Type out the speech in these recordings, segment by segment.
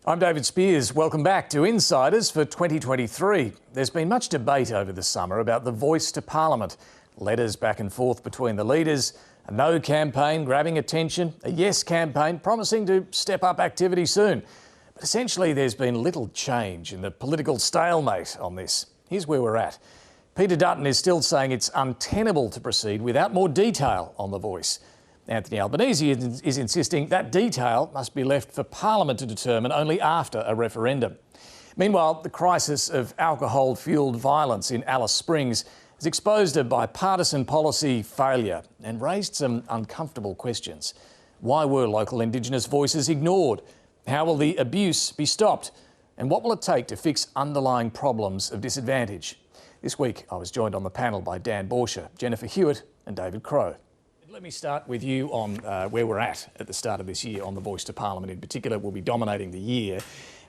I'm David Spears. Welcome back to Insiders for 2023. There's been much debate over the summer about the voice to Parliament. Letters back and forth between the leaders, a no campaign grabbing attention, a yes campaign promising to step up activity soon. But essentially there's been little change in the political stalemate on this. Here's where we're at. Peter Dutton is still saying it's untenable to proceed without more detail on the voice. Anthony Albanese is insisting that detail must be left for Parliament to determine only after a referendum. Meanwhile, the crisis of alcohol-fuelled violence in Alice Springs has exposed a bipartisan policy failure and raised some uncomfortable questions. Why were local Indigenous voices ignored? How will the abuse be stopped? And what will it take to fix underlying problems of disadvantage? This week, I was joined on the panel by Dan Borscher, Jennifer Hewitt and David Crowe. Let me start with you on where we're at the start of this year on the voice to Parliament in particular. Will be dominating the year.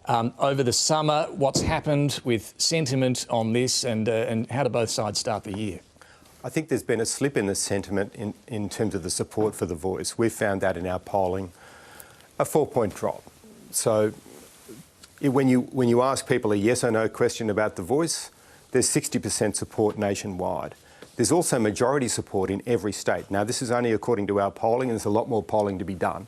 Over the summer, what's happened with sentiment on this and how do both sides start the year? I think there's been a slip in the sentiment in terms of the support for the voice. We've found that in our polling, a 4-point drop. So when you ask people a yes or no question about the voice, there's 60% support nationwide. There's also majority support in every state. Now, this is only according to our polling, and there's a lot more polling to be done.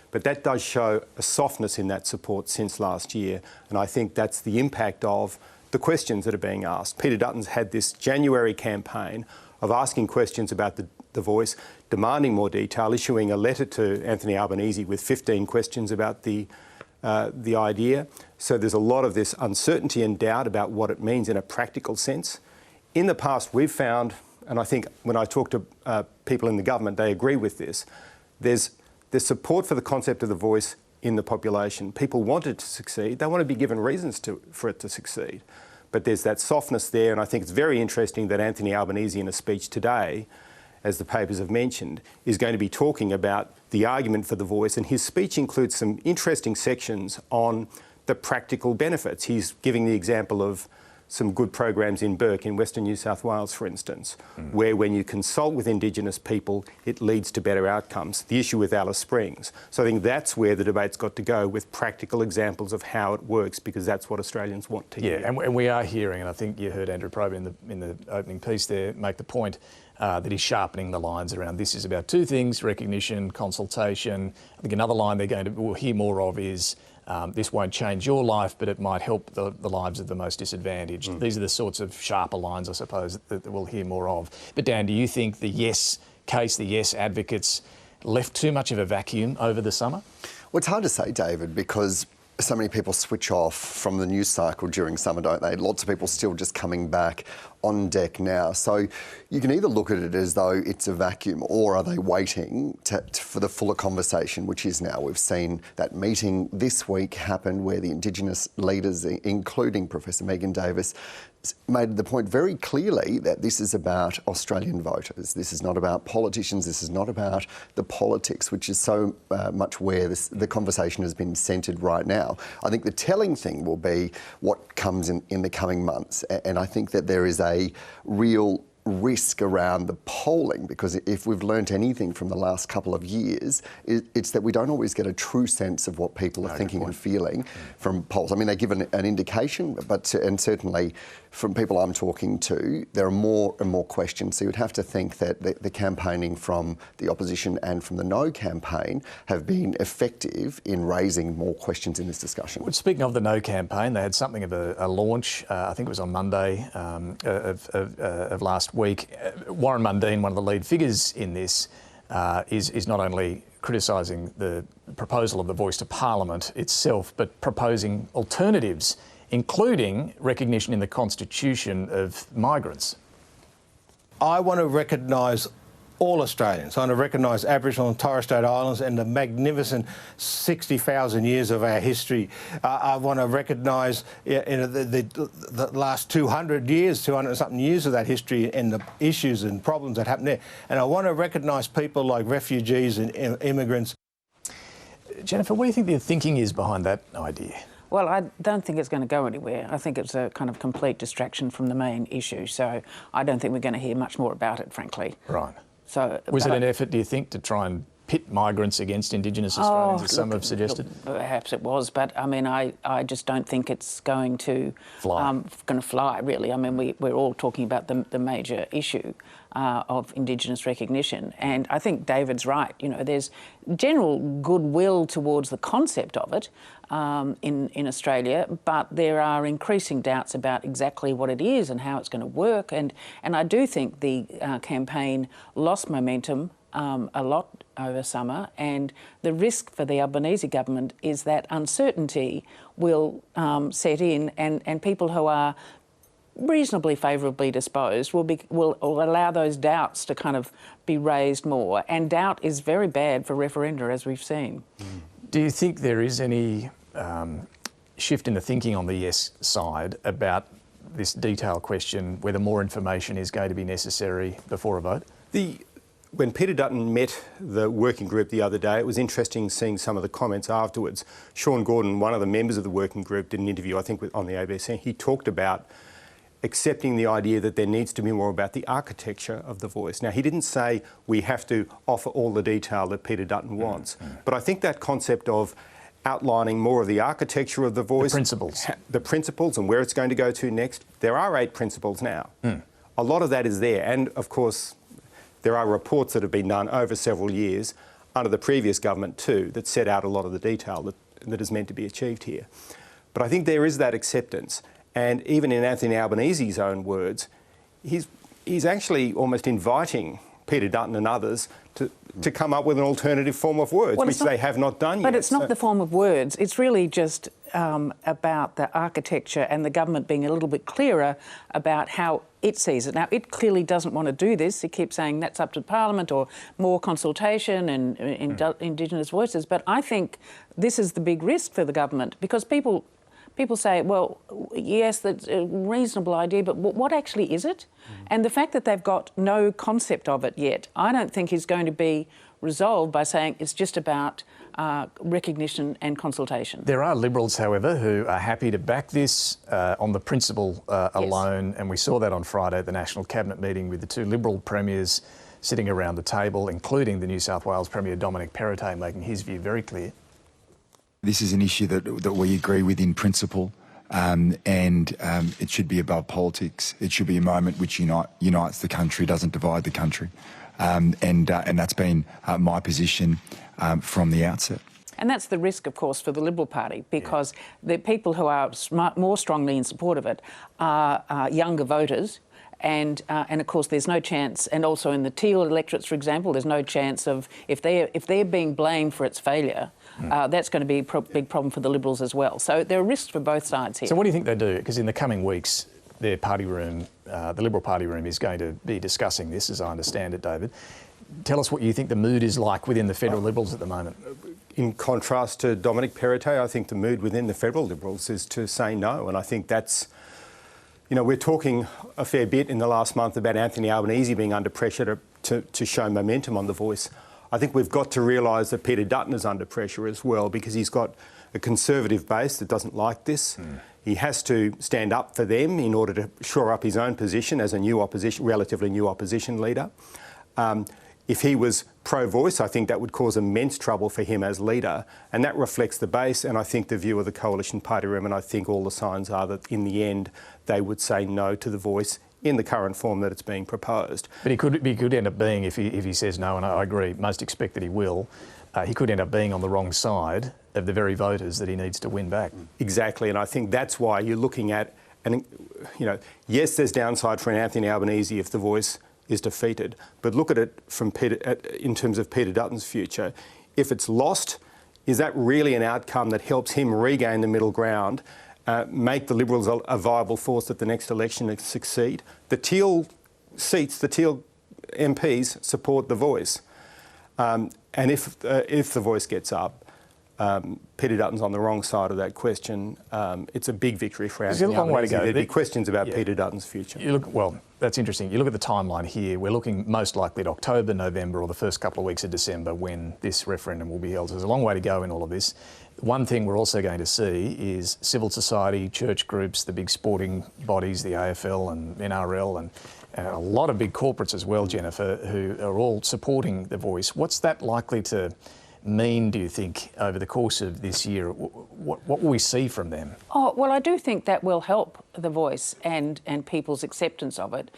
But that does show a softness in that support since last year, and I think that's the impact of the questions that are being asked. Peter Dutton's had this January campaign of asking questions about the voice, demanding more detail, issuing a letter to Anthony Albanese with 15 questions about the idea. So there's a lot of this uncertainty and doubt about what it means in a practical sense. In the past, we've found, and I think when I talk to people in the government, they agree with this, there's support for the concept of the voice in the population. People want it to succeed. They want to be given reasons for it to succeed. But there's that softness there, and I think it's very interesting that Anthony Albanese in a speech today, as the papers have mentioned, is going to be talking about the argument for the voice, and his speech includes some interesting sections on the practical benefits. He's giving the example of some good programs in Burke in Western New South Wales, for instance, where when you consult with Indigenous people, it leads to better outcomes. The issue with Alice Springs. So I think that's where the debate's got to go, with practical examples of how it works, because that's what Australians want to hear. Yeah, and we are hearing, and I think you heard Andrew Probe in the opening piece there make the point that he's sharpening the lines around this is about two things: recognition, consultation. I think another line we'll hear more of is this won't change your life, but it might help the lives of the most disadvantaged. These are the sorts of sharper lines, I suppose, that we'll hear more of. But Dan, do you think the yes case, the yes advocates, left too much of a vacuum over the summer? Well, it's hard to say, David, because so many people switch off from the news cycle during summer, don't they? Lots of people still just coming back on deck now. So you can either look at it as though it's a vacuum, or are they waiting for the fuller conversation, which is now. We've seen that meeting this week happen where the Indigenous leaders, including Professor Megan Davis, made the point very clearly that this is about Australian voters. This is not about politicians. This is not about the politics, which is so much where the conversation has been centred right now. I think the telling thing will be what comes in the coming months. And I think that there is a real risk around the polling, because if we've learnt anything from the last couple of years, it's that we don't always get a true sense of what people are thinking and feeling from polls. I mean, they give an indication, and certainly from people I'm talking to, there are more and more questions. So you'd have to think that the campaigning from the opposition and from the No campaign have been effective in raising more questions in this discussion. Well, speaking of the No campaign, they had something of a launch, I think it was on Monday of last week. Warren Mundine, one of the lead figures in this, is not only criticising the proposal of the voice to Parliament itself, but proposing alternatives, including recognition in the Constitution of migrants. I want to recognise all Australians. I want to recognise Aboriginal and Torres Strait Islands and the magnificent 60,000 years of our history. I want to recognise the last 200 years, 200 and something years of that history and the issues and problems that happen there. And I want to recognise people like refugees and immigrants. Jennifer, what do you think the thinking is behind that idea? Well, I don't think it's going to go anywhere. I think it's a kind of complete distraction from the main issue. So I don't think we're going to hear much more about it, frankly. Right. So was it an effort, do you think, to try and pit migrants against Indigenous Australians, as some have suggested? Perhaps it was, but I mean, I just don't think it's going to fly, really. I mean, we're all talking about the major issue of Indigenous recognition, and I think David's right. You know, there's general goodwill towards the concept of it in Australia, but there are increasing doubts about exactly what it is and how it's going to work, and I do think the campaign lost momentum a lot over summer, and the risk for the Albanese government is that uncertainty will set in, and people who are reasonably favourably disposed will allow those doubts to kind of be raised more, and doubt is very bad for referenda, as we've seen. Do you think there is any shift in the thinking on the yes side about this detailed question, whether more information is going to be necessary before a vote? When Peter Dutton met the working group the other day, it was interesting seeing some of the comments afterwards. Sean Gordon, one of the members of the working group, did an interview, I think, on the ABC. He talked about accepting the idea that there needs to be more about the architecture of the voice. Now, he didn't say we have to offer all the detail that Peter Dutton wants, but I think that concept of outlining more of the architecture of the voice, the principles and where it's going to go to next. There are 8 principles now. A lot of that is there, and of course there are reports that have been done over several years under the previous government too that set out a lot of the detail that is meant to be achieved here. But I think there is that acceptance. And even in Anthony Albanese's own words, he's actually almost inviting Peter Dutton and others to come up with an alternative form of words, which they have not done yet. But it's not the form of words. It's really just about the architecture and the government being a little bit clearer about how it sees it. Now, it clearly doesn't want to do this. It keeps saying that's up to Parliament or more consultation and Indigenous voices. But I think this is the big risk for the government, because people say, well, yes, that's a reasonable idea, but what actually is it? And the fact that they've got no concept of it yet, I don't think is going to be resolved by saying it's just about recognition and consultation. There are Liberals, however, who are happy to back this on the principle alone, and we saw that on Friday at the National Cabinet meeting with the 2 Liberal premiers sitting around the table, including the New South Wales Premier Dominic Perrottet, making his view very clear. This is an issue that we agree with in principle, and it should be above politics. It should be a moment which unites the country, doesn't divide the country, and that's been my position from the outset. And that's the risk, of course, for the Liberal Party, because the people who are more strongly in support of it are younger voters. And of course, there's no chance, and also in the Teal electorates, for example, there's no chance of, if they're being blamed for its failure, that's going to be a big problem for the Liberals as well. So there are risks for both sides here. So what do you think they do? Because in the coming weeks, their party room, the Liberal party room, is going to be discussing this, as I understand it, David. Tell us what you think the mood is like within the federal Liberals at the moment. In contrast to Dominic Perrottet, I think the mood within the federal Liberals is to say no, and I think that's... You know, we're talking a fair bit in the last month about Anthony Albanese being under pressure to show momentum on the voice. I think we've got to realise that Peter Dutton is under pressure as well, because he's got a Conservative base that doesn't like this. He has to stand up for them in order to shore up his own position as a relatively new opposition leader. If he was pro-voice, I think that would cause immense trouble for him as leader, and that reflects the base and I think the view of the coalition party room, and I think all the signs are that in the end they would say no to the voice in the current form that it's being proposed. But he could end up being, if he says no, and I agree, most expect that he will, he could end up being on the wrong side of the very voters that he needs to win back. Exactly, and I think that's why you're looking at, and you know, yes, there's downside for an Anthony Albanese if the voice is defeated, but look at it from in terms of Peter Dutton's future. If it's lost, is that really an outcome that helps him regain the middle ground, make the Liberals a viable force at the next election and succeed? The Teal seats, the Teal MPs support the voice, and if the voice gets up, Peter Dutton's on the wrong side of that question. It's a big victory for Anthony Albanese. There's a long way to go. There'd be questions about Peter Dutton's future. Well, that's interesting. You look at the timeline here. We're looking most likely at October, November, or the first couple of weeks of December when this referendum will be held. So there's a long way to go in all of this. One thing we're also going to see is civil society, church groups, the big sporting bodies, the AFL and NRL, and and a lot of big corporates as well, Jennifer, who are all supporting the Voice. What's that likely to mean, do you think, over the course of this year? What will we see from them? Oh, well, I do think that will help the Voice and people's acceptance of it.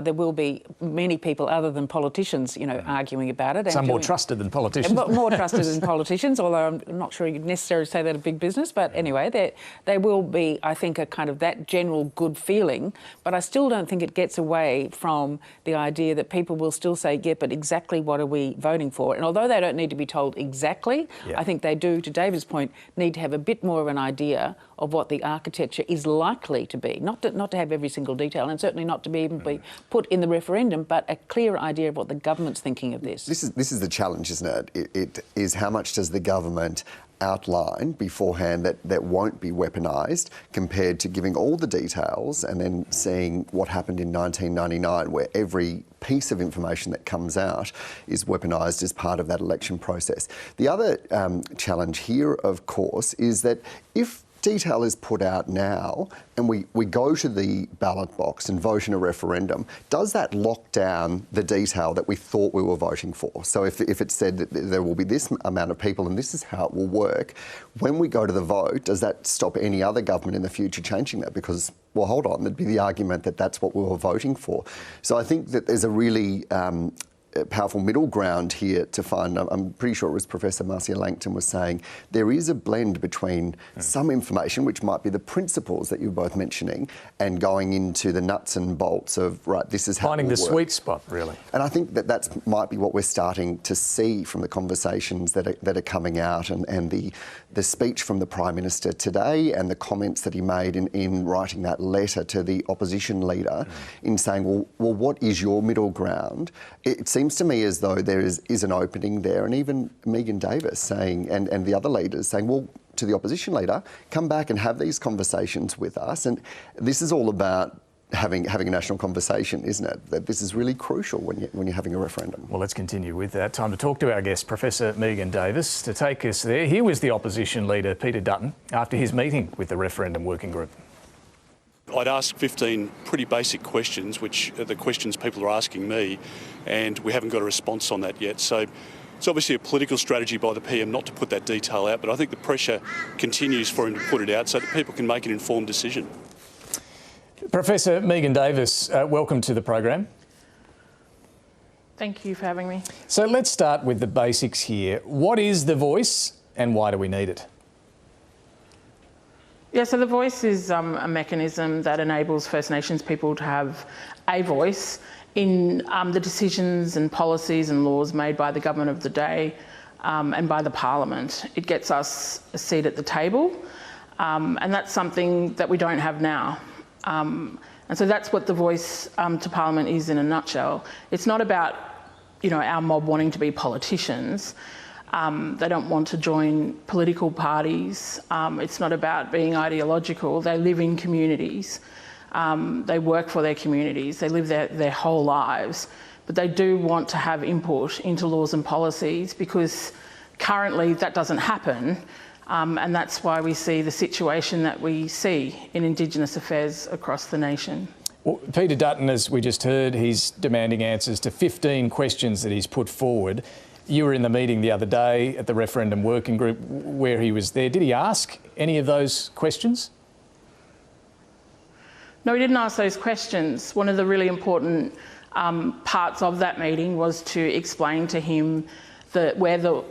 There will be many people other than politicians, arguing about it. Some more trusted than politicians. More trusted than politicians, although I'm not sure you'd necessarily say that of big business. But anyway, there will be, I think, a kind of that general good feeling. But I still don't think it gets away from the idea that people will still say, yeah, but exactly what are we voting for? And although they don't need to be told exactly, I think they do, to David's point, need to have a bit more of an idea of what the architecture is likely to be. Not to have every single detail, and certainly not to be even be put in the referendum, but a clear idea of what the government's thinking of this. This is the challenge, isn't it? It is how much does the government outline beforehand that won't be weaponised, compared to giving all the details and then seeing what happened in 1999, where every piece of information that comes out is weaponised as part of that election process. The other challenge here, of course, is that if detail is put out now and we go to the ballot box and vote in a referendum, does that lock down the detail that we thought we were voting for? So if it said that there will be this amount of people and this is how it will work, when we go to the vote, does that stop any other government in the future changing that? Because, well, hold on, there'd be the argument that that's what we were voting for. So I think that there's a really powerful middle ground here to find. I'm pretty sure it was Professor Marcia Langton was saying there is a blend between some information, which might be the principles that you were both mentioning, and going into the nuts and bolts of, right, this is how finding it will the work. sweet spot, really. And I think that might be what we're starting to see from the conversations that are coming out, and the speech from the Prime Minister today and the comments that he made in writing that letter to the opposition leader in saying, well, what is your middle ground? It seems to me as though there is an opening there, and even Megan Davis saying, and the other leaders saying, well, to the opposition leader, come back and have these conversations with us. And this is all about having a national conversation, isn't it? That this is really crucial when you're having a referendum. Well, let's continue with that. Time to talk to our guest, Professor Megan Davis, to take us there. Here was the opposition leader, Peter Dutton, after his meeting with the referendum working group. I'd asked 15 pretty basic questions, which are the questions people are asking me, and we haven't got a response on that yet. So it's obviously a political strategy by the PM not to put that detail out, but I think the pressure continues for him to put it out so that people can make an informed decision. Professor Megan Davis, welcome to the program. Thank you for having me. So let's start with the basics here. What is the Voice and why do we need it? Yeah, so the Voice is a mechanism that enables First Nations people to have a voice in the decisions and policies and laws made by the government of the day and by the Parliament. It gets us a seat at the table, and that's something that we don't have now. And so that's what the Voice to Parliament is in a nutshell. It's not about, our mob wanting to be politicians. They don't want to join political parties. It's not about being ideological. They live in communities. They work for their communities. They live their whole lives. But they do want to have input into laws and policies, because currently that doesn't happen. And that's why we see the situation that we see in Indigenous affairs across the nation. Well, Peter Dutton, as we just heard, he's demanding answers to 15 questions that he's put forward. You were in the meeting the other day at the referendum working group where he was there. Did he ask any of those questions? No, he didn't ask those questions. One of the really important parts of that meeting was to explain to him where the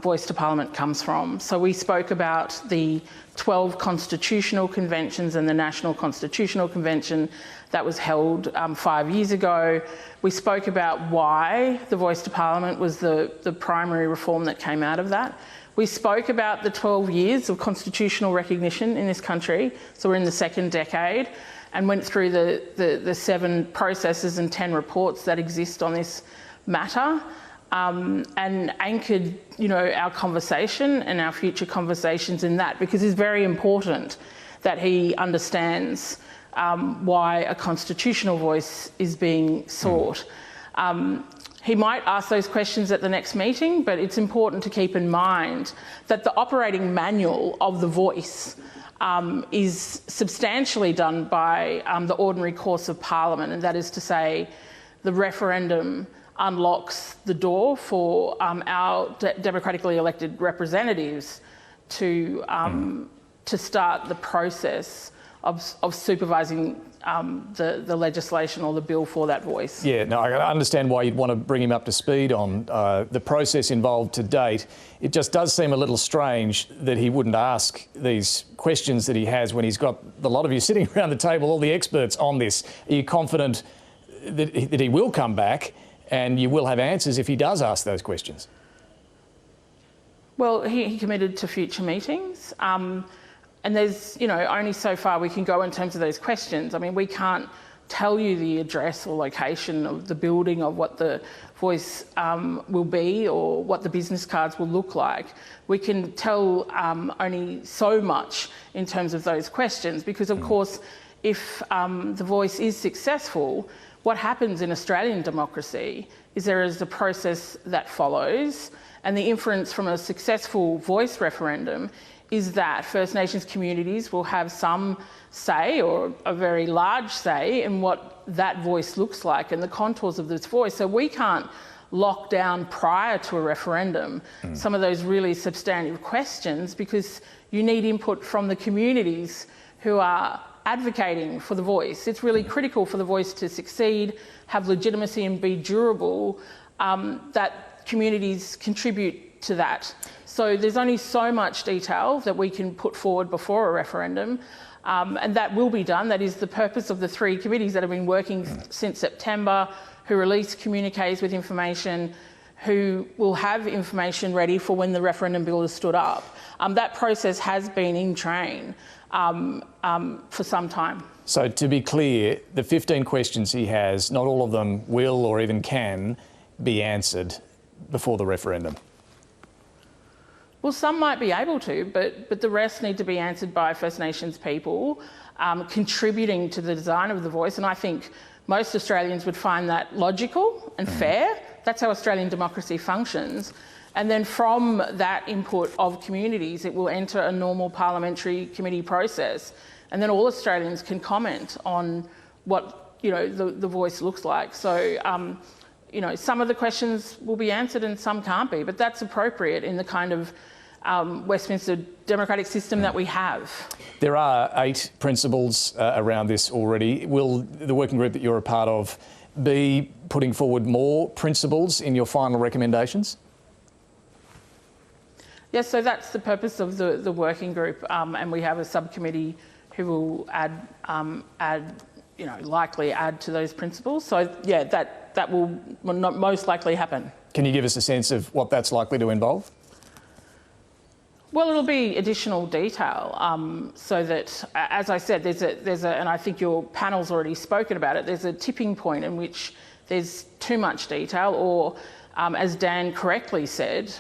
Voice to Parliament comes from. So we spoke about the 12 constitutional conventions and the National Constitutional Convention that was held 5 years ago. We spoke about why the Voice to Parliament was the primary reform that came out of that. We spoke about the 12 years of constitutional recognition in this country, so we're in the second decade, and went through the 7 processes and 10 reports that exist on this matter. And anchored, our conversation and our future conversations in that, because it's very important that he understands why a constitutional voice is being sought. He might ask those questions at the next meeting, but it's important to keep in mind that the operating manual of the Voice is substantially done by the ordinary course of Parliament, and that is to say the referendum unlocks the door for our democratically elected representatives to start the process of supervising the legislation or the bill for that voice. Yeah, no, I understand why you'd want to bring him up to speed on the process involved to date. It just does seem a little strange that he wouldn't ask these questions that he has when he's got a lot of you sitting around the table, all the experts on this. Are you confident that he will come back and you will have answers if he does ask those questions? Well, he committed to future meetings. And there's, only so far we can go in terms of those questions. I mean, we can't tell you the address or location of the building of what the voice will be or what the business cards will look like. We can tell only so much in terms of those questions because, of course, if the voice is successful, what happens in Australian democracy is there is a process that follows, and the inference from a successful voice referendum is that First Nations communities will have some say, or a very large say, in what that voice looks like and the contours of this voice. So we can't lock down prior to a referendum some of those really substantive questions because you need input from the communities who are advocating for the voice. It's really critical for the voice to succeed, have legitimacy and be durable, that communities contribute to that. So there's only so much detail that we can put forward before a referendum, and that will be done. That is the purpose of the 3 committees that have been working since September, who release communiques with information, who will have information ready for when the referendum bill is stood up. That process has been in train for some time. So to be clear, the 15 questions he has, not all of them will or even can be answered before the referendum. Well, some might be able to, but the rest need to be answered by First Nations people contributing to the design of the voice. And I think most Australians would find that logical and fair. That's how Australian democracy functions. And then from that input of communities, it will enter a normal parliamentary committee process. And then all Australians can comment on what the voice looks like. So, some of the questions will be answered and some can't be, but that's appropriate in the kind of Westminster democratic system that we have. There are 8 principles around this already. Will the working group that you're a part of be putting forward more principles in your final recommendations? Yes, so that's the purpose of the working group, and we have a subcommittee who will likely add to those principles. So yeah, that will not most likely happen. Can you give us a sense of what that's likely to involve? Well, it'll be additional detail, so that, as I said, there's a, and I think your panel's already spoken about it. There's a tipping point in which there's too much detail, or, as Dan correctly said,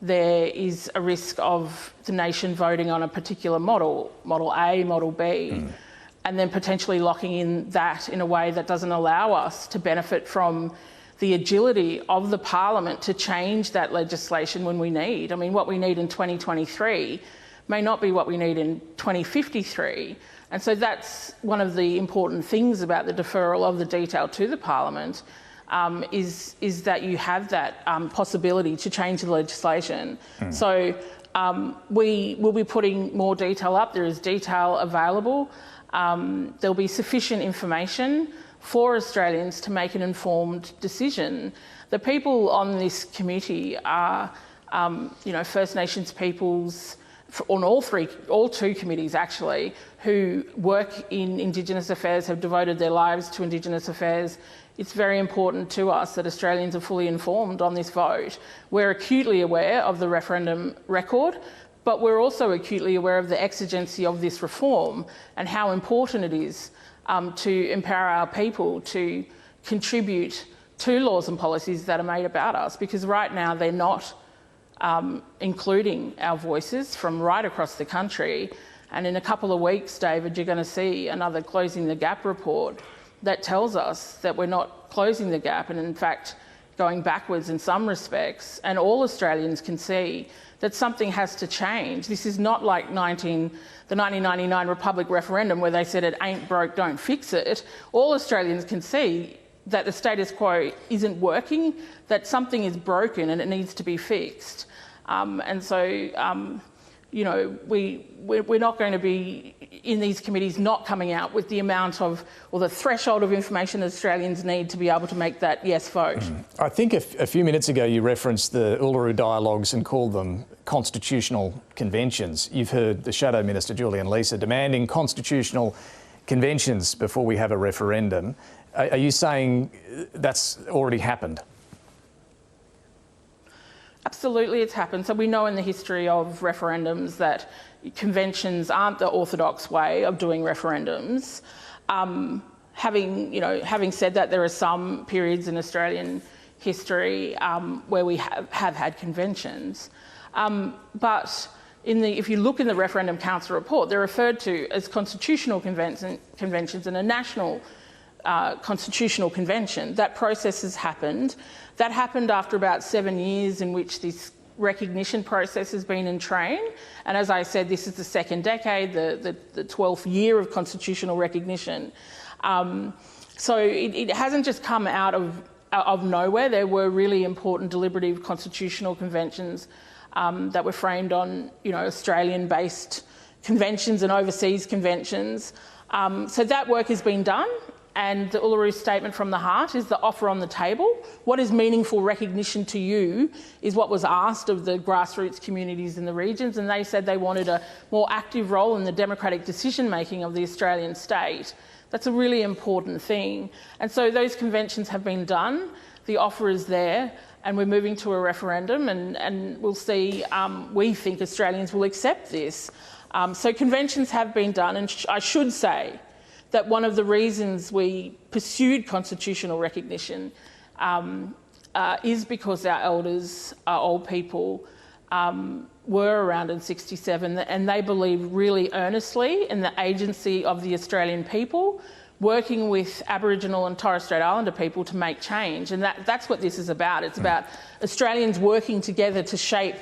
there is a risk of the nation voting on a particular model, Model A, Model B, and then potentially locking in that in a way that doesn't allow us to benefit from the agility of the Parliament to change that legislation when we need. I mean, what we need in 2023 may not be what we need in 2053. And so that's one of the important things about the deferral of the detail to the Parliament, is that you have that possibility to change the legislation. So we will be putting more detail up. There is detail available. There'll be sufficient information for Australians to make an informed decision. The people on this committee are, First Nations peoples on all 2 committees actually, who work in Indigenous affairs, have devoted their lives to Indigenous affairs. It's very important to us that Australians are fully informed on this vote. We're acutely aware of the referendum record, but we're also acutely aware of the exigency of this reform and how important it is to empower our people to contribute to laws and policies that are made about us, because right now they're not including our voices from right across the country. And in a couple of weeks, David, you're going to see another Closing the Gap report that tells us that we're not closing the gap, and in fact going backwards in some respects, and all Australians can see that something has to change. This is not like the 1999 Republic referendum where they said it ain't broke, don't fix it. All Australians can see that the status quo isn't working, that something is broken and it needs to be fixed. You know, we're not going to be in these committees not coming out with the amount of, or the threshold of information that Australians need to be able to make that yes vote. I think a few minutes ago you referenced the Uluru Dialogues and called them constitutional conventions. You've heard the Shadow Minister, Julian Leeser, demanding constitutional conventions before we have a referendum. Are you saying that's already happened? Absolutely, it's happened. So we know in the history of referendums that conventions aren't the orthodox way of doing referendums. Having said that, there are some periods in Australian history where we have had conventions. But if you look in the Referendum Council report, they're referred to as constitutional conventions and a national constitutional convention. That process has happened. That happened after about 7 years in which this recognition process has been in train. And as I said, this is the second decade, the 12th year of constitutional recognition. So it hasn't just come out of nowhere. There were really important deliberative constitutional conventions that were framed on, Australian-based conventions and overseas conventions. So that work has been done. And the Uluru Statement from the Heart is the offer on the table. What is meaningful recognition to you is what was asked of the grassroots communities in the regions, and they said they wanted a more active role in the democratic decision-making of the Australian state. That's a really important thing. And so those conventions have been done, the offer is there, and we're moving to a referendum, and we'll see, we think Australians will accept this. So conventions have been done, and I should say that one of the reasons we pursued constitutional recognition is because our elders, our old people, were around in '67, and they believed really earnestly in the agency of the Australian people, working with Aboriginal and Torres Strait Islander people to make change. And that's what this is about. It's about Australians working together to shape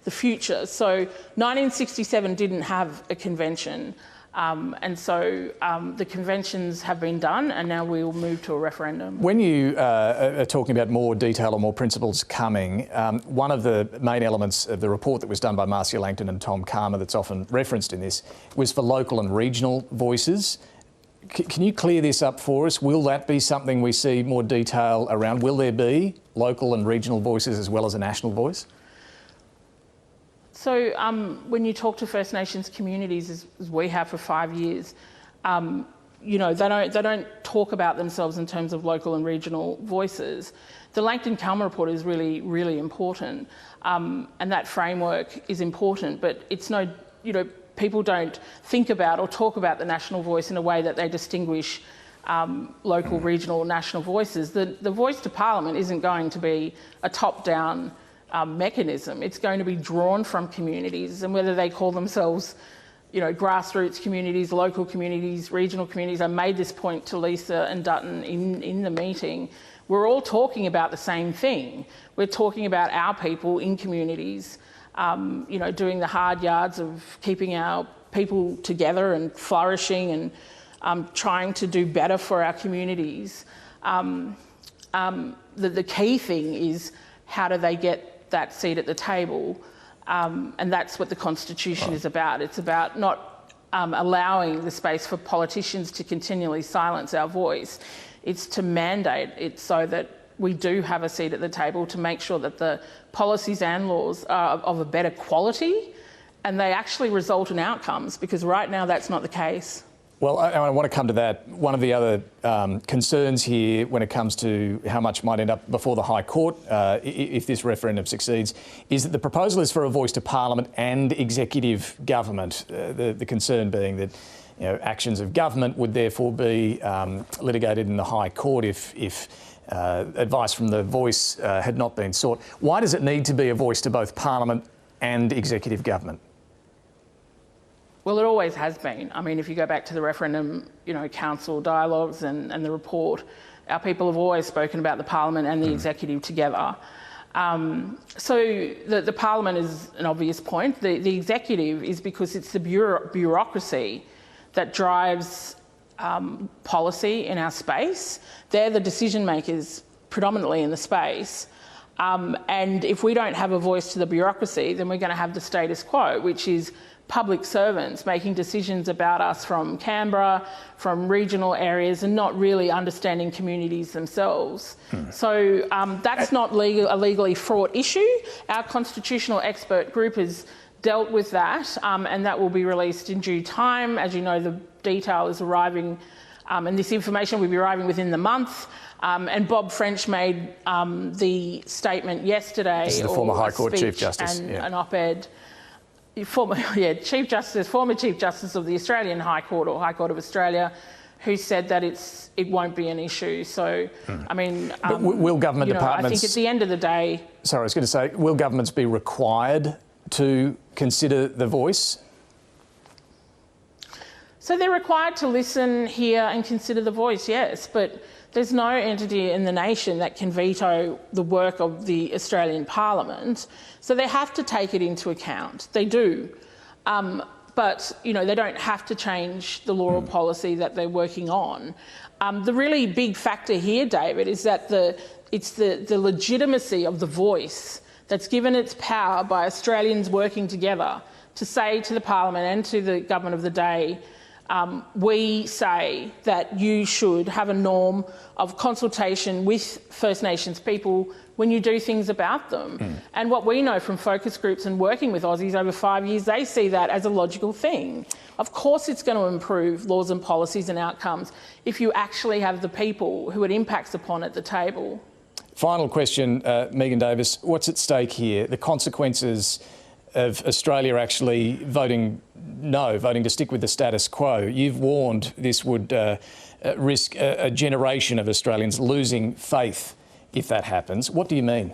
the future. So 1967 didn't have a convention. And so the conventions have been done, and now we will move to a referendum. When you are talking about more detail or more principles coming, one of the main elements of the report that was done by Marcia Langton and Tom Calmer that's often referenced in this was for local and regional voices. Can you clear this up for us? Will that be something we see more detail around? Will there be local and regional voices as well as a national voice? So when you talk to First Nations communities, as we have for 5 years, they don't talk about themselves in terms of local and regional voices. The Langton-Calmer report is really, really important, and that framework is important, but it's people don't think about or talk about the national voice in a way that they distinguish local, regional, national voices. The voice to Parliament isn't going to be a top-down mechanism. It's going to be drawn from communities, and whether they call themselves, grassroots communities, local communities, regional communities. I made this point to Lisa and Dutton in the meeting. We're all talking about the same thing. We're talking about our people in communities, doing the hard yards of keeping our people together and flourishing and trying to do better for our communities. The key thing is, how do they get that seat at the table? And that's what the Constitution is about. It's about not allowing the space for politicians to continually silence our voice. It's to mandate it so that we do have a seat at the table, to make sure that the policies and laws are of a better quality and they actually result in outcomes, because right now that's not the case. Well, I want to come to that. One of the other concerns here when it comes to how much might end up before the High Court if this referendum succeeds is that the proposal is for a voice to Parliament and executive government. The concern being that actions of government would therefore be litigated in the High Court if advice from the voice had not been sought. Why does it need to be a voice to both Parliament and executive government? Well, it always has been. I mean, if you go back to the referendum, council dialogues and the report, Our people have always spoken about the Parliament and the Executive together. So the Parliament is an obvious point. The Executive is because it's the bureaucracy that drives policy in our space. They're the decision makers predominantly in the space. And if we don't have a voice to the bureaucracy, then we're going to have the status quo, which is public servants making decisions about us from Canberra, from regional areas, and not really understanding communities themselves. So that's not a legally fraught issue. Our constitutional expert group has dealt with that, and that will be released in due time. As you know, the detail is arriving, and this information will be arriving within the month. And Bob French made the statement yesterday. This is the former High Court Chief Justice. And an op-ed. Former Chief Justice of the Australian High Court, or High Court of Australia, who said that it won't be an issue. So, I mean, but will government departments? I think at the end of the day. Sorry, I was going to say, will governments be required to consider the voice? So they're required to listen, hear, and consider the voice. Yes, but there's no entity in the nation that can veto the work of the Australian Parliament, so they have to take it into account. They do. But, you know, they don't have to change the law or policy that they're working on. The really big factor here, David, is that it's the legitimacy of the voice that's given its power by Australians working together to say to the Parliament and to the government of the day, we say that you should have a norm of consultation with First Nations people when you do things about them. And what we know from focus groups and working with Aussies over 5 years, they see that as a logical thing. Of course it's going to improve laws and policies and outcomes if you actually have the people who it impacts upon at the table. Final question, Megan Davis. What's at stake here? The consequences of Australia actually voting no, voting to stick with the status quo. You've warned this would risk a generation of Australians losing faith if that happens. What do you mean?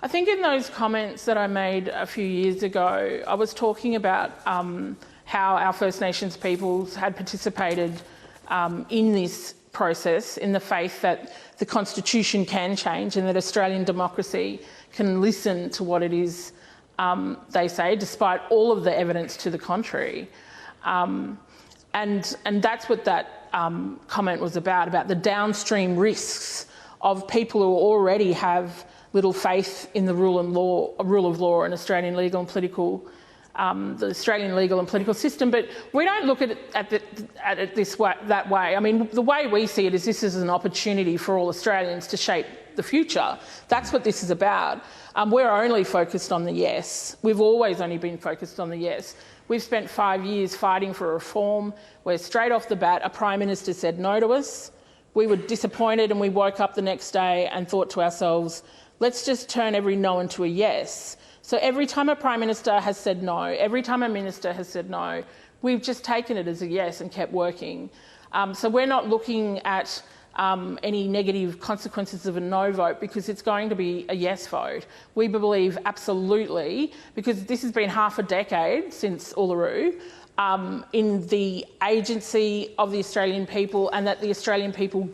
I think in those comments that I made a few years ago, I was talking about how our First Nations peoples had participated in this process in the faith that the Constitution can change and that Australian democracy can listen to what it is they say, despite all of the evidence to the contrary. And that's what that comment was about the downstream risks of people who already have little faith in the rule of law and Australian legal and political, the Australian legal and political system. But we don't look at it that way. I mean, the way we see it is this is an opportunity for all Australians to shape the future. That's what this is about. We're only focused on the yes. We've always only been focused on the yes. We've spent 5 years fighting for reform where straight off the bat a Prime Minister said no to us. We were disappointed and we woke up the next day and thought to ourselves, let's just turn every no into a yes. So every time a Prime Minister has said no, every time a Minister has said no, we've just taken it as a yes and kept working. So we're not looking at any negative consequences of a no vote because it's going to be a yes vote. We believe absolutely, because this has been half a decade since Uluru, in the agency of the Australian people and that the Australian people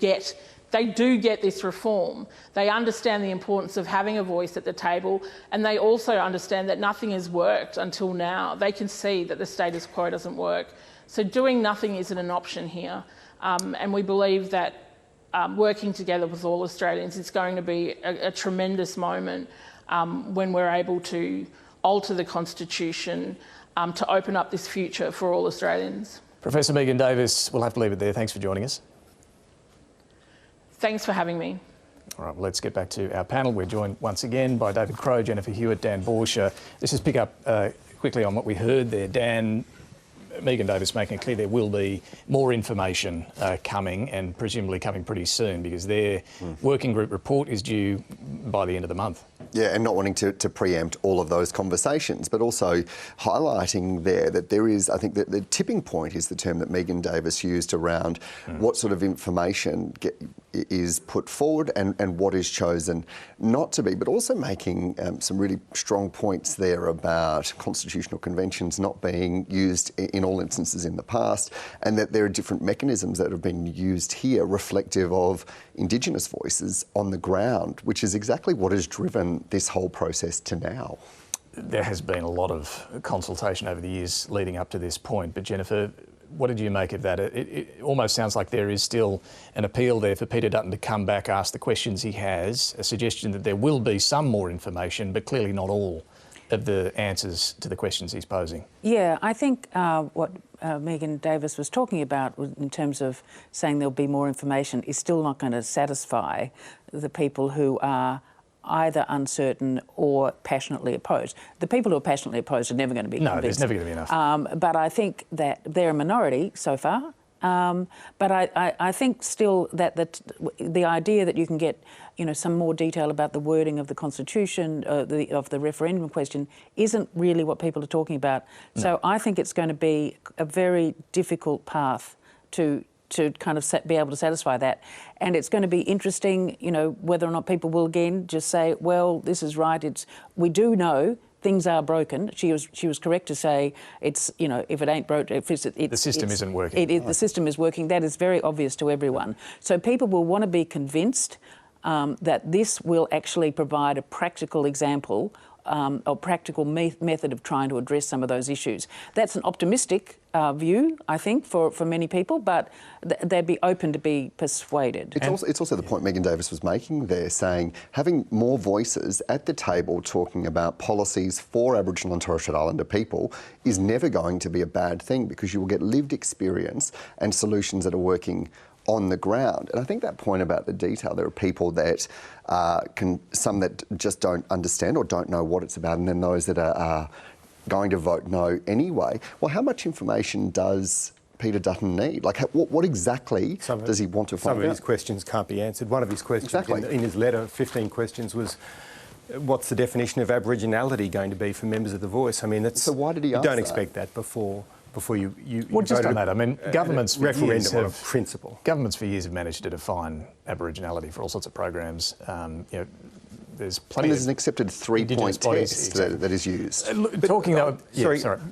they do get this reform. They understand the importance of having a voice at the table, and they also understand that nothing has worked until now. They can see that the status quo doesn't work. So doing nothing isn't an option here. And we believe that working together with all Australians is going to be a tremendous moment when we're able to alter the Constitution to open up this future for all Australians. Professor Megan Davis, we'll have to leave it there. Thanks for joining us. Thanks for having me. All right, well, let's get back to our panel. We're joined once again by David Crowe, Jennifer Hewitt, Dan Borscher. Let's just pick up quickly on what we heard there. Dan, Megan Davis making it clear there will be more information coming, and presumably coming pretty soon, because their working group report is due by the end of the month. Yeah, and not wanting to preempt all of those conversations, but also highlighting there that there is, I think that the tipping point is the term that Megan Davis used around what sort of information is put forward and what is chosen not to be, but also making some really strong points there about constitutional conventions not being used in all instances in the past, and that there are different mechanisms that have been used here reflective of Indigenous voices on the ground, which is exactly what has driven this whole process to now. There has been a lot of consultation over the years leading up to this point, but Jennifer, what did you make of that? It almost sounds like there is still an appeal there for Peter Dutton to come back, ask the questions he has, a suggestion that there will be some more information, but clearly not all of the answers to the questions he's posing. Yeah, I think what Megan Davis was talking about in terms of saying there'll be more information is still not going to satisfy the people who are either uncertain or passionately opposed. The people who are passionately opposed are never going to be convinced. No, there's never going to be enough. But I think that they're a minority so far. But I think still that the idea that you can get, some more detail about the wording of the Constitution, of the referendum question, isn't really what people are talking about. No. So I think it's going to be a very difficult path to kind of be able to satisfy that. And it's going to be interesting, whether or not people will again just say, well, this is right. We do know things are broken. She was correct to say it's, if it ain't broken, the system isn't working. The system is working. That is very obvious to everyone. So people will want to be convinced that this will actually provide a practical example or practical method of trying to address some of those issues. That's an optimistic view, I think, for many people, but they'd be open to be persuaded. It's also the point Megan Davis was making there, saying having more voices at the table talking about policies for Aboriginal and Torres Strait Islander people is never going to be a bad thing, because you will get lived experience and solutions that are working on the ground. And I think that point about the detail, there are people that some that just don't understand or don't know what it's about, and then those that are going to vote no anyway. Well, how much information does Peter Dutton need? Like, what exactly does he want to find out? Some of his questions can't be answered. One of his questions in his letter, 15 questions, was what's the definition of Aboriginality going to be for members of The Voice? I mean, that's, so why did he ask you don't that? expect that before you well, just on that, I mean, governments for years referendum on a principle. Governments for years have managed to define Aboriginality for all sorts of programs. There's plenty. And there's an accepted 3-point test that is used.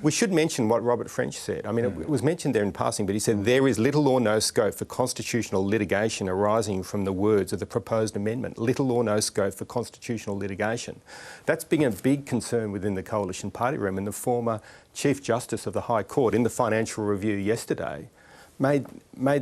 We should mention what Robert French said. I mean, it was mentioned there in passing, but he said there is little or no scope for constitutional litigation arising from the words of the proposed amendment. Little or no scope for constitutional litigation. That's been a big concern within the Coalition Party room, and the former Chief Justice of the High Court in the Financial Review yesterday made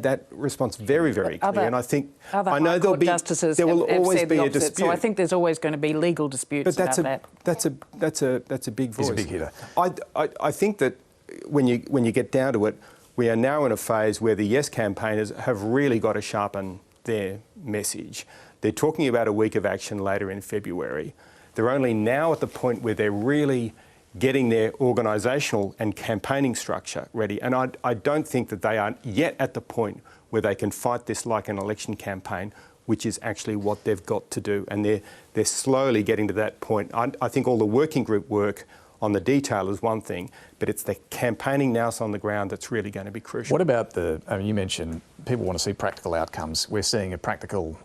that response very, very clear. And I think I know there will always be a dispute. So I think there's always going to be legal disputes about that. That's a big voice. It's a big hitter. I think that when you get down to it, we are now in a phase where the Yes campaigners have really got to sharpen their message. They're talking about a week of action later in February. They're only now at the point where they're really getting their organisational and campaigning structure ready. And I don't think that they are yet at the point where they can fight this like an election campaign, which is actually what they've got to do. And they're slowly getting to that point. I think all the working group work on the detail is one thing, but it's the campaigning now on the ground that's really going to be crucial. What about you mentioned people want to see practical outcomes. We're seeing a practical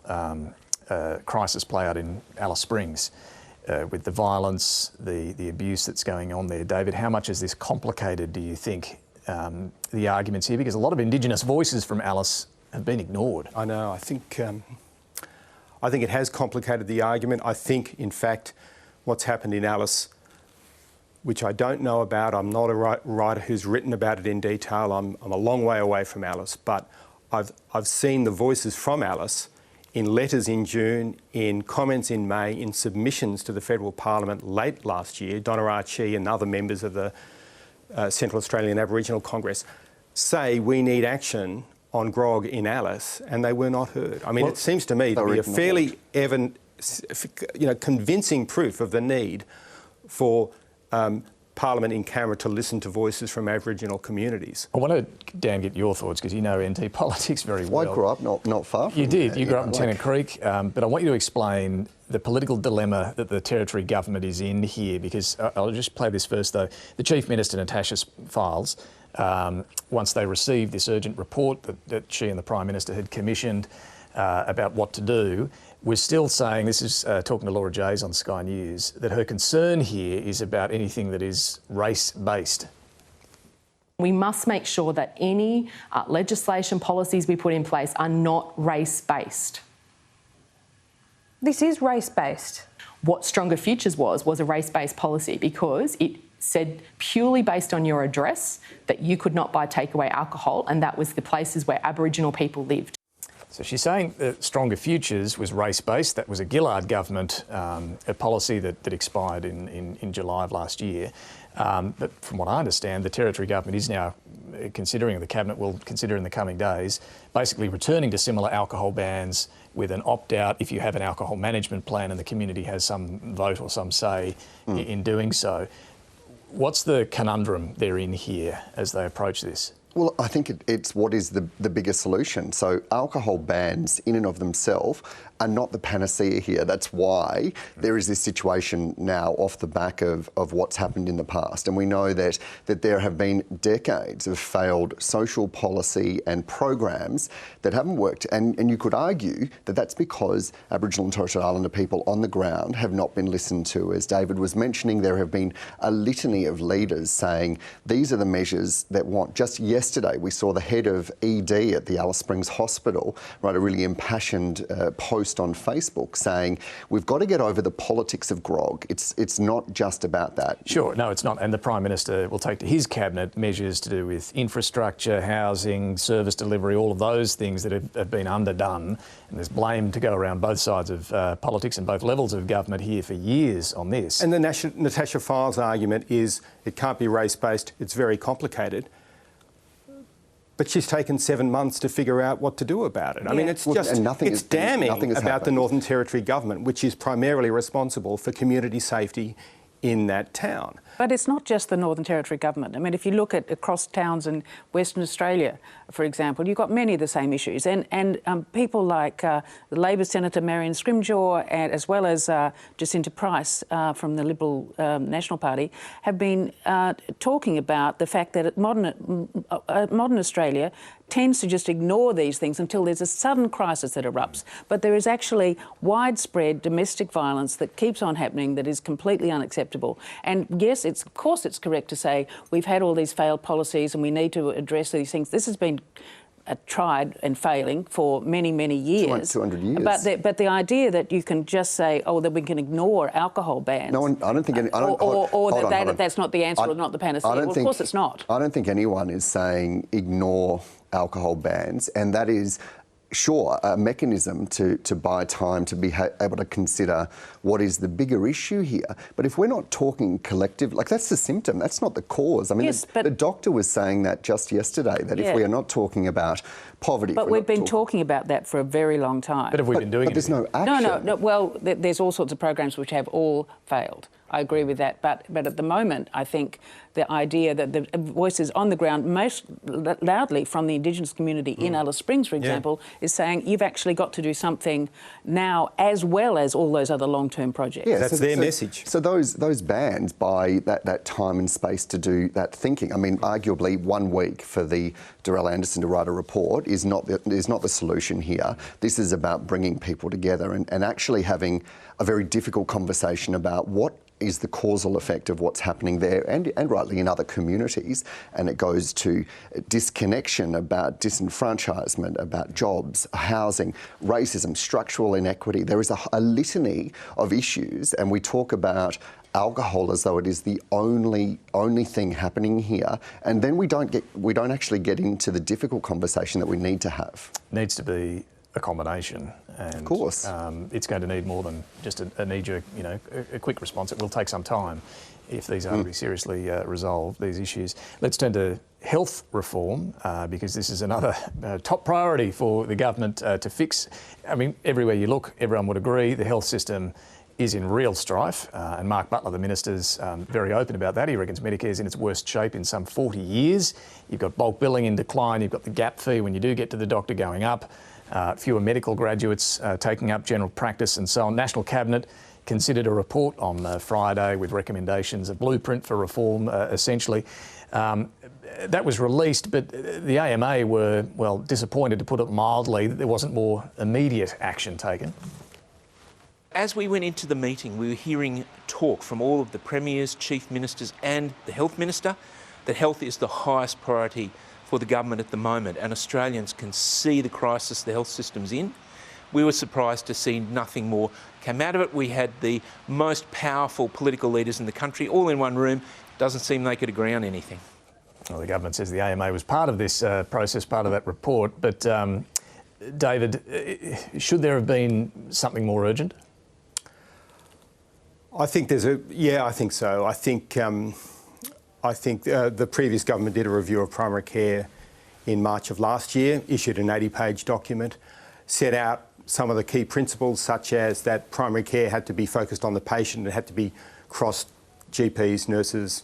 crisis play out in Alice Springs. With the violence, the abuse that's going on there. David, how much has this complicated, do you think, the arguments here? Because a lot of Indigenous voices from Alice have been ignored. I know. I think it has complicated the argument. I think, in fact, what's happened in Alice, which I don't know about, I'm not a writer who's written about it in detail. I'm a long way away from Alice, but I've seen the voices from Alice in letters in June, in comments in May, in submissions to the Federal Parliament late last year. Donna Archie and other members of the Central Australian Aboriginal Congress say we need action on grog in Alice, and they were not heard. I mean, it seems to me to be a fairly convincing proof of the need for Parliament in camera to listen to voices from Aboriginal communities. I want to, Dan, get your thoughts, because you know NT politics very well. I grew up not far from You did. You grew up in Tennant Creek, but I want you to explain the political dilemma that the Territory government is in here, because I'll just play this first though. The Chief Minister, Natasha Files, once they received this urgent report that she and the Prime Minister had commissioned about what to do, was still saying, this is talking to Laura Jays on Sky News, that her concern here is about anything that is race-based. We must make sure that any legislation, policies we put in place are not race-based. This is race-based. What Stronger Futures was a race-based policy because it said purely based on your address that you could not buy takeaway alcohol, and that was the places where Aboriginal people lived. So she's saying that Stronger Futures was race-based. That was a Gillard government a policy that expired in July of last year. But from what I understand, the Territory government is now considering, the Cabinet will consider in the coming days, basically returning to similar alcohol bans with an opt-out if you have an alcohol management plan and the community has some vote or some say in doing so. What's the conundrum they're in here as they approach this? Well, I think it's what is the bigger solution. So alcohol bans in and of themselves are not the panacea here. That's why there is this situation now off the back of what's happened in the past. And we know that there have been decades of failed social policy and programs that haven't worked. And you could argue that that's because Aboriginal and Torres Strait Islander people on the ground have not been listened to. As David was mentioning, there have been a litany of leaders saying these are the measures that want. Just yesterday, we saw the head of ED at the Alice Springs Hospital write a really impassioned post on Facebook saying we've got to get over the politics of grog. It's not just about that. Sure, no, it's not. And the Prime Minister will take to his Cabinet measures to do with infrastructure, housing, service delivery, all of those things that have been underdone. And there's blame to go around both sides of politics and both levels of government here for years on this. And the Natasha Files argument is it can't be race-based, it's very complicated. But she's taken 7 months to figure out what to do about it. I mean, it's just, it's damning about the Northern Territory government, which is primarily responsible for community safety in that town. But it's not just the Northern Territory government. I mean, if you look at across towns in Western Australia, for example, you've got many of the same issues. And people like the Labor Senator Marion Scrimgeour, and as well as Jacinta Price from the Liberal National Party, have been talking about the fact that modern Australia tends to just ignore these things until there's a sudden crisis that erupts. But there is actually widespread domestic violence that keeps on happening that is completely unacceptable. And yes, of course it's correct to say we've had all these failed policies and we need to address these things. This has been tried and failing for many, many years. 200 years. But the idea that you can just say, oh, that we can ignore alcohol bans. No, I don't think any... that's not the answer or not the panacea. Well, of course it's not. I don't think anyone is saying ignore alcohol bans, and that is, sure, a mechanism to buy time to be able to consider what is the bigger issue here. But if we're not talking collective, like that's the symptom, that's not the cause. I mean, yes, the doctor was saying that just yesterday, that if we are not talking about poverty... But we've been talking about that for a very long time. But have we been doing it? But there's no action. No. Well, there's all sorts of programs which have all failed. I agree with that. But at the moment, I think the idea that the voices on the ground, most loudly from the Indigenous community in Alice Springs, for example, is saying you've actually got to do something now as well as all those other long-term projects. Yeah, that's their message. So those bans buy that time and space to do that thinking. I mean, arguably 1 week for the Dorrell Anderson to write a report is not the solution here. This is about bringing people together and actually having a very difficult conversation about what is the causal effect of what's happening there and rightly in other communities. And it goes to disconnection, about disenfranchisement, about jobs, housing, racism, structural inequity. There is a litany of issues, and we talk about alcohol as though it is the only thing happening here, and then we don't actually get into the difficult conversation that we need to have. Needs to be a combination, and of course, it's going to need more than just a knee-jerk, a quick response. It will take some time if these are to be seriously resolved, these issues. Let's turn to health reform, because this is another top priority for the government to fix. I mean, everywhere you look, everyone would agree the health system is in real strife, and Mark Butler, the minister's very open about that. He reckons Medicare's in its worst shape in some 40 years. You've got bulk billing in decline, you've got the gap fee when you do get to the doctor going up. fewer medical graduates taking up general practice and so on. National Cabinet considered a report on Friday with recommendations, a blueprint for reform, essentially. That was released, but the AMA were, well, disappointed, to put it mildly, that there wasn't more immediate action taken. As we went into the meeting, we were hearing talk from all of the premiers, chief ministers and the health minister that health is the highest priority for the government at the moment, and Australians can see the crisis the health system's in. We were surprised to see nothing more come out of it. We had the most powerful political leaders in the country all in one room. Doesn't seem they could agree on anything. Well, the government says the AMA was part of this process, part of that report. But, David, should there have been something more urgent? I think I think so. I think the previous government did a review of primary care in March of last year, issued an 80-page document, set out some of the key principles, such as that primary care had to be focused on the patient, it had to be cross GPs, nurses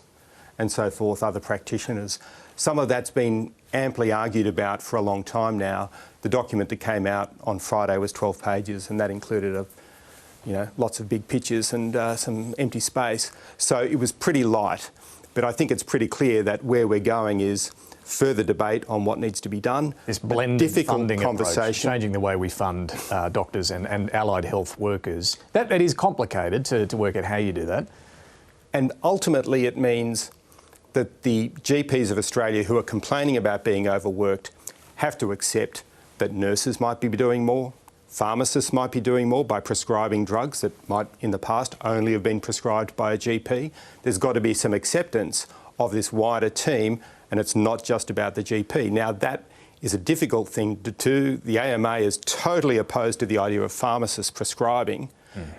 and so forth, other practitioners. Some of that's been amply argued about for a long time now. The document that came out on Friday was 12 pages, and that included lots of big pictures and some empty space. So it was pretty light, but I think it's pretty clear that where we're going is further debate on what needs to be done. This blended funding conversation, approach, changing the way we fund doctors and allied health workers. That is complicated to work out how you do that. And ultimately it means that the GPs of Australia who are complaining about being overworked have to accept that nurses might be doing more, pharmacists might be doing more by prescribing drugs that might in the past only have been prescribed by a GP. There's got to be some acceptance of this wider team, and it's not just about the GP. Now, that is a difficult thing to do. The AMA is totally opposed to the idea of pharmacists prescribing,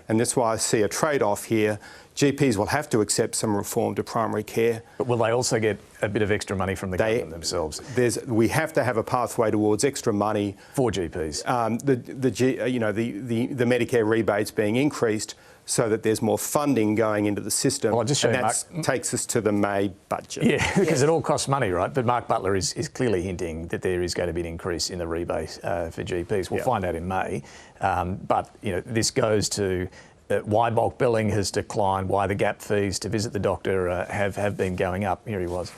and that's why I see a trade-off here. GPs will have to accept some reform to primary care. But will they also get a bit of extra money from the government themselves? We have to have a pathway towards extra money for GPs. The Medicare rebates being increased so that there's more funding going into the system. Well, and that takes us to the May budget. Yeah, because it all costs money, right? But Mark Butler is clearly hinting that there is going to be an increase in the rebate for GPs. We'll find out in May. But this goes to why bulk billing has declined, why the gap fees to visit the doctor have been going up. Here he was.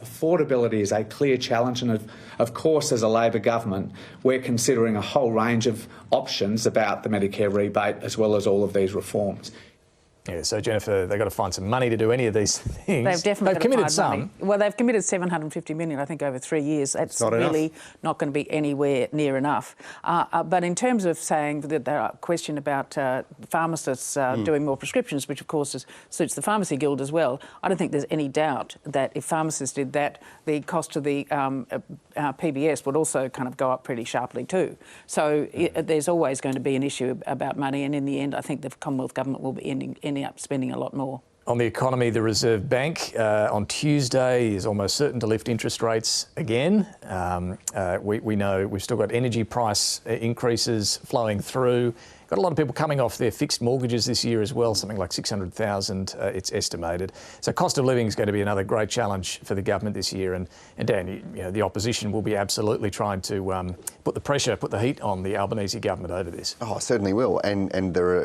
Affordability is a clear challenge, and of course, as a Labor government, we're considering a whole range of options about the Medicare rebate as well as all of these reforms. Yeah, so Jennifer, they've got to find some money to do any of these things. They've definitely committed some. Money. Well, they've committed $750 million, I think, over 3 years. That's really not going to be anywhere near enough. But in terms of saying that there are question about pharmacists doing more prescriptions, which of course suits the Pharmacy Guild as well, I don't think there's any doubt that if pharmacists did that, the cost of the PBS would also kind of go up pretty sharply too. So there's always going to be an issue about money, and in the end, I think the Commonwealth Government will be ending up spending a lot more. On the economy, the Reserve Bank on Tuesday is almost certain to lift interest rates again. We know we've still got energy price increases flowing through. Got a lot of people coming off their fixed mortgages this year as well, something like 600,000 it's estimated. So cost of living is going to be another great challenge for the government this year. And Dan, the opposition will be absolutely trying to put the heat on the Albanese government over this. Oh, certainly will. And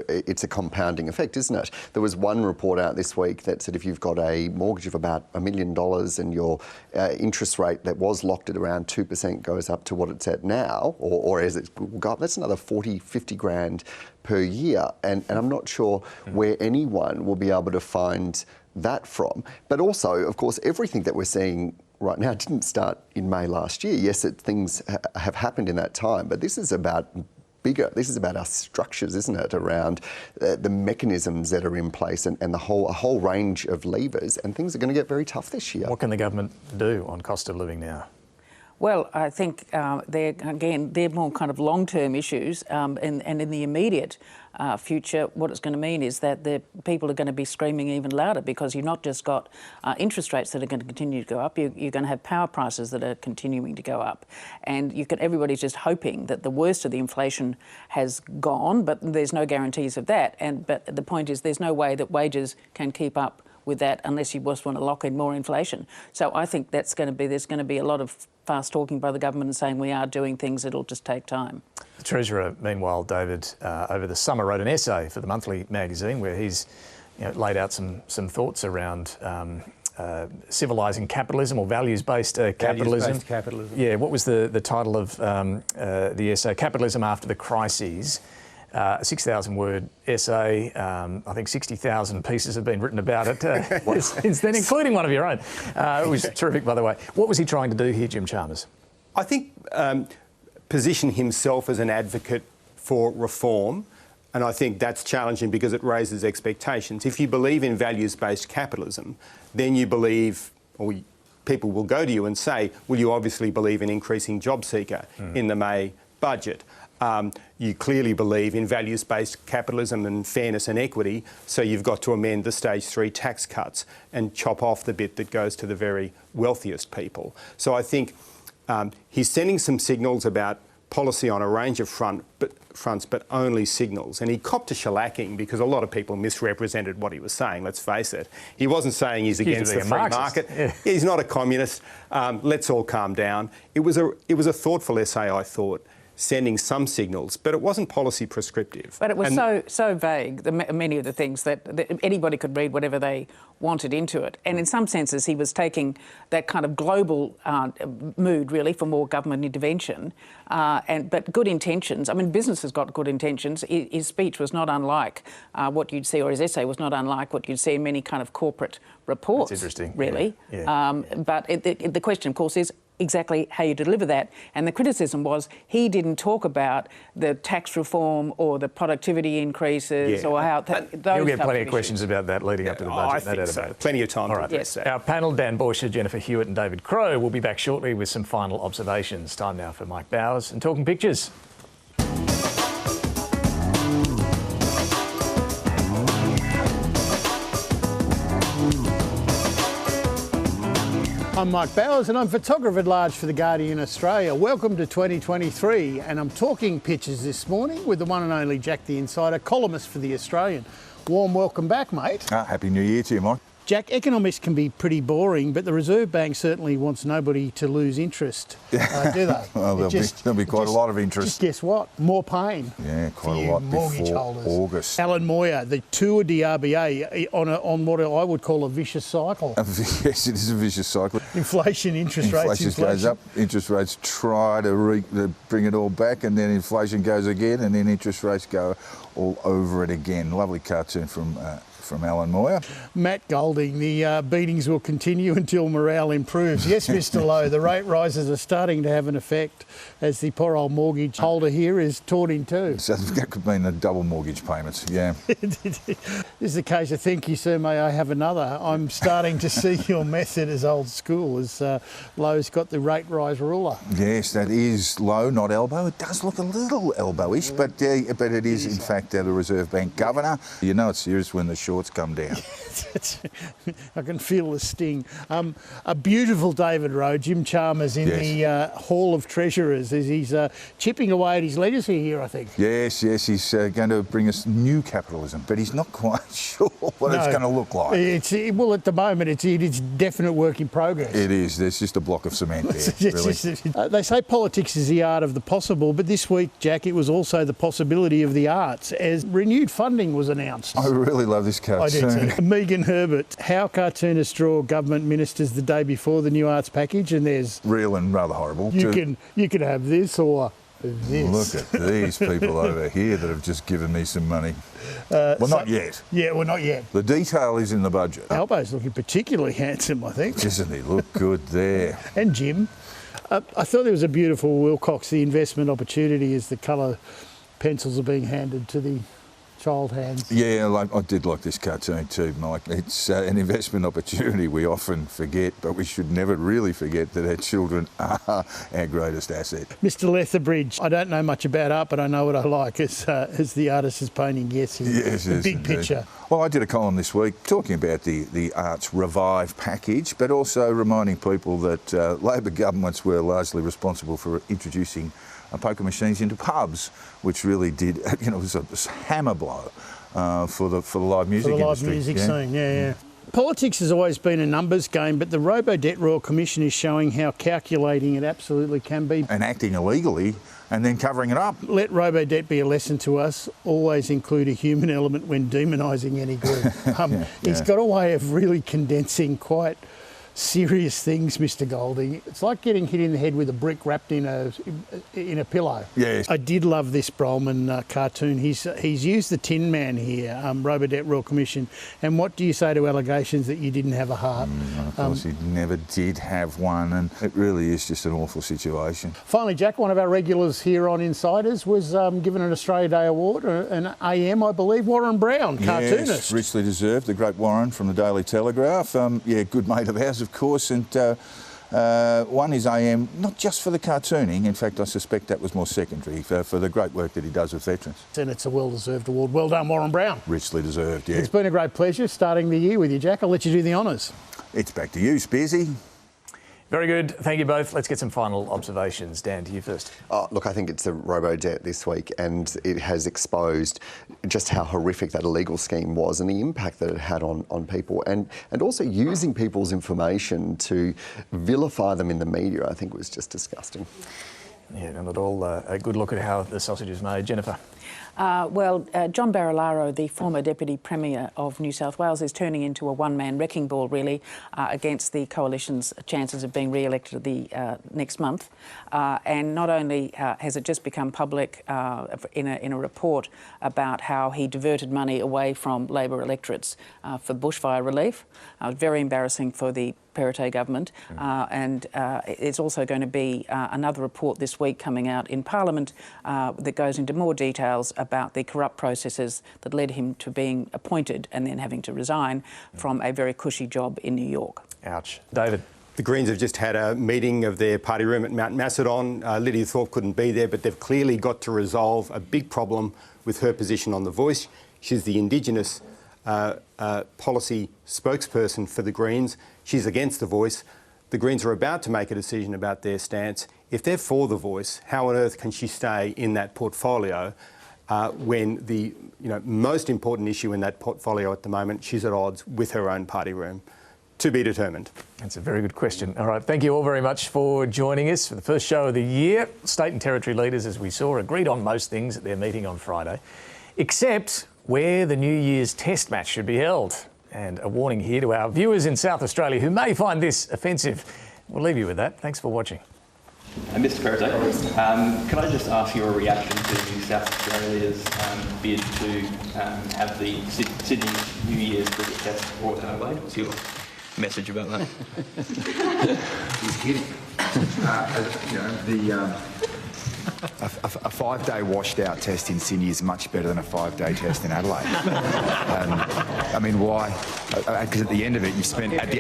it's a compounding effect, isn't it? There was one report out this week that said if you've got a mortgage of about $1 million and your interest rate that was locked at around 2% goes up to what it's at now, or as it will go up, that's another 40, 50 grand per year, and I'm not sure where anyone will be able to find that from. But also, of course, everything that we're seeing right now didn't start in May last year. Yes, things have happened in that time, but this is about bigger. This is about our structures, isn't it, around the mechanisms that are in place and a whole range of levers, and things are going to get very tough this year. What can the government do on cost of living now? Well, I think they're more kind of long-term issues, and in the immediate future, what it's going to mean is that the people are going to be screaming even louder, because you've not just got interest rates that are going to continue to go up, you're going to have power prices that are continuing to go up, and everybody's just hoping that the worst of the inflation has gone, but there's no guarantees of that. But the point is, there's no way that wages can keep up with that unless you just want to lock in more inflation. So I think there's going to be a lot of fast talking by the government and saying we are doing things, it'll just take time. The Treasurer, meanwhile, David, over the summer wrote an essay for the monthly magazine where he's laid out some thoughts around civilising capitalism or values-based capitalism. Values-based capitalism. Yeah, what was the title of the essay? Capitalism After the Crises. A 6,000-word essay. I think 60,000 pieces have been written about it since then, including one of your own. It was terrific, by the way. What was he trying to do here, Jim Chalmers? I think position himself as an advocate for reform, and I think that's challenging because it raises expectations. If you believe in values-based capitalism, then you believe, or people will go to you and say, well, you obviously believe in increasing job seeker in the May budget. You clearly believe in values-based capitalism and fairness and equity, so you've got to amend the stage 3 tax cuts and chop off the bit that goes to the very wealthiest people. So I think he's sending some signals about policy on a range of fronts, but only signals. And he copped a shellacking because a lot of people misrepresented what he was saying, let's face it. He wasn't saying he's against the free market. Yeah. He's not a communist. Let's all calm down. It was a thoughtful essay, I thought, sending some signals, but it wasn't policy prescriptive. But it was so vague, many of the things, that anybody could read whatever they wanted into it. And in some senses, he was taking that kind of global mood, really, for more government intervention. But good intentions. I mean, business has got good intentions. His speech was not unlike what you'd see, or his essay was not unlike what you'd see in many kind of corporate reports. That's interesting. Really. Yeah. But the question, of course, is exactly how you deliver that. And the criticism was he didn't talk about the tax reform or the productivity increases or how those. You'll get plenty of questions about that leading up to the budget. I think so. Plenty of time to address that. Our panel, Dan Borscher, Jennifer Hewitt and David Crowe, will be back shortly with some final observations. Time now for Mike Bowers and Talking Pictures. I'm Mike Bowers and I'm photographer at large for The Guardian Australia. Welcome to 2023 and I'm talking pictures this morning with the one and only Jack the Insider, columnist for The Australian. Warm welcome back, mate. Happy New Year to you, Mike. Jack, economics can be pretty boring, but the Reserve Bank certainly wants nobody to lose interest, do they? Well, there'll be quite a lot of interest. Just guess what? More pain. Yeah, quite a lot before holders. August. Alan Moyer, the tour de RBA on what I would call a vicious cycle. Yes, it is a vicious cycle. Inflation, interest rates. Inflation goes up, interest rates try to bring it all back, and then inflation goes again, and then interest rates go all over it again. Lovely cartoon from Alan Moyer. Matt Golding, the beatings will continue until morale improves. Yes, Mr Lowe, the rate rises are starting to have an effect as the poor old mortgage holder here is torn in two. So that could mean the double mortgage payments, yeah. This is the case of thank you, sir, may I have another? I'm starting to see your method as old school, as Lowe's got the rate rise ruler. Yes, that is Lowe, not elbow. It does look a little elbowish, but it is in fact the Reserve Bank governor. You know it's serious when the shorts come down. I can feel the sting. A beautiful David Rowe, Jim Chalmers in the Hall of Treasurers as he's chipping away at his legacy here, I think. Yes, he's going to bring us new capitalism, but he's not quite sure what it's going to look like. Well, at the moment, it's definite work in progress. It is. There's just a block of cement there, really. They say politics is the art of the possible, but this week, Jack, it was also the possibility of the arts as renewed funding was announced. I really love this cartoon. I do too. Megan Herbert, how cartoonists draw government ministers the day before the new arts package, and there's real and rather horrible. You can have this or this. Look at these people over here that have just given me some money. Not yet. Yeah, well, not yet. The detail is in the budget. Albo's looking particularly handsome, I think. Doesn't he look good there? And Jim. I thought there was a beautiful Wilcox, the investment opportunity as the colour pencils are being handed to the child hands. Yeah, I did like this cartoon too, Mike. It's an investment opportunity we often forget, but we should never really forget that our children are our greatest asset. Mr Lethbridge, I don't know much about art, but I know what I like as the artist is painting, the big picture. Well, I did a column this week talking about the Arts Revive package, but also reminding people that Labor governments were largely responsible for introducing poker machines into pubs, which really did, it was a hammer blow for the live music industry. For the live music scene, yeah. Politics has always been a numbers game, but the Robo-Debt Royal Commission is showing how calculating it absolutely can be. And acting illegally and then covering it up. Let Robo-Debt be a lesson to us. Always include a human element when demonising any group. He's got a way of really condensing quite serious things, Mr. Golding. It's like getting hit in the head with a brick wrapped in a pillow. Yes. I did love this Brolman cartoon. He's used the Tin Man here, Robo-Debt Royal Commission. And what do you say to allegations that you didn't have a heart? Of course, he never did have one, and it really is just an awful situation. Finally, Jack, one of our regulars here on Insiders was given an Australia Day award, an AM, I believe, Warren Brown, cartoonist. Yes, richly deserved, the great Warren from the Daily Telegraph. Good mate of ours, of course, and won his AM not just for the cartooning. In fact, I suspect that was more secondary for the great work that he does with veterans. And it's a well-deserved award. Well done, Warren Brown. Richly deserved, yeah. It's been a great pleasure starting the year with you, Jack. I'll let you do the honours. It's back to you, Spearsy. Very good. Thank you both. Let's get some final observations. Dan, to you first. Look, I think it's a robo-debt this week, and it has exposed just how horrific that illegal scheme was and the impact that it had on people, and also using people's information to vilify them in the media, I think was just disgusting. Yeah, not at all a good look at how the sausage is made. Jennifer? John Barilaro, the former Deputy Premier of New South Wales, is turning into a one-man wrecking ball, really, against the Coalition's chances of being re-elected next month. And not only has it just become public in a report about how he diverted money away from Labor electorates for bushfire relief. Very embarrassing for the Perrottet government, and it's also going to be another report this week coming out in Parliament that goes into more details about the corrupt processes that led him to being appointed and then having to resign from a very cushy job in New York. Ouch. David? The Greens have just had a meeting of their party room at Mount Macedon. Lydia Thorpe couldn't be there, but they've clearly got to resolve a big problem with her position on The Voice. She's the Indigenous policy spokesperson for the Greens. She's against The Voice. The Greens are about to make a decision about their stance. If they're for The Voice, how on earth can she stay in that portfolio when the most important issue in that portfolio at the moment, she's at odds with her own party room? To be determined. That's a very good question. All right, thank you all very much for joining us for the first show of the year. State and territory leaders, as we saw, agreed on most things at their meeting on Friday, except where the New Year's Test match should be held. And a warning here to our viewers in South Australia who may find this offensive. We'll leave you with that. Thanks for watching. Mr. Perrottet, can I just ask your reaction to South Australia's bid to have the Sydney New Year's cricket test brought to Adelaide? What's your message about that? He's kidding. A 5-day washed-out test in Sydney is much better than a 5-day test in Adelaide. I mean, why? Because at the end of it, you spent at the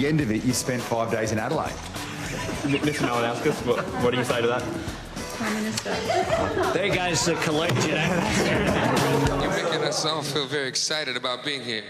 end of it, you spent 5 days in Adelaide. Listen, no one else. What do you say to that? Prime Minister. There goes the collect, You're making us all feel very excited about being here.